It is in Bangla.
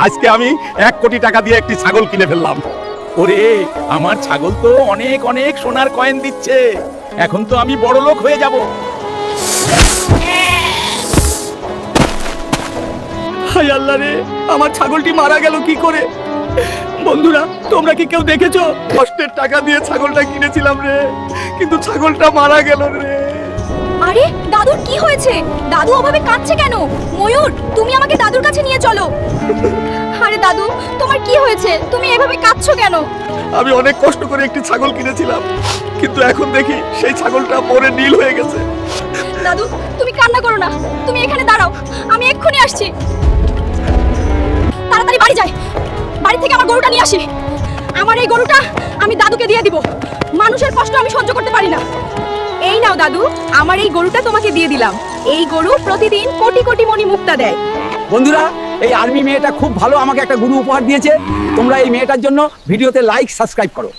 আজকে আমি 1 কোটি টাকা দিয়ে একটি ছাগল কিনে ফেললাম। ওরে, আমার ছাগল তো অনেক অনেক সোনার কয়েন দিচ্ছে। এখন তো আমি বড় লোক হয়ে যাব। হায় আল্লাহ রে, আমার ছাগলটি মারা গেল কি করে? বন্ধুরা, তোমরা কি কেউ দেখেছো? কষ্টের টাকা দিয়ে ছাগলটা কিনেছিলাম রে, কিন্তু ছাগলটা মারা গেল রে। আরে দাদুর কি হয়েছে? দাদু ওভাবে কাঁদছে কেন? ময়ূর, তুমি আমাকে দাদুর কাছে নিয়ে চলো। আরে দাদু, তোমার কি হয়েছে? তুমি এভাবে কাঁদছো কেন? আমি অনেক কষ্ট করে একটি ছাগল কিনেছিলাম, কিন্তু এখন দেখি সেই ছাগলটা মরে নীল হয়ে গেছে। দাদু, তুমি কান্না করো না, তুমি এখানে দাঁড়াও, আমি এক্ষুনি আসছি। তাড়াতাড়ি বাড়ি যাই, বাড়ি থেকে আমার গরুটা নিয়ে আসি। আমার এই গরুটা আমি দাদুকে দিয়ে দিব। মানুষের কষ্ট আমি সহ্য করতে পারি না। এই নাও দাদু, আমার এই গরুটা তোমাকে দিয়ে দিলাম। এই গরু প্রতিদিন কোটি কোটি মণি মুক্তা দেয়। বন্ধুরা, এই আর্মি মেয়েটা খুব ভালো আমাকে একটা গুরু উপহার দিয়েছে। তোমরা এই মেয়েটার জন্য ভিডিওতে লাইক সাবস্ক্রাইব করো।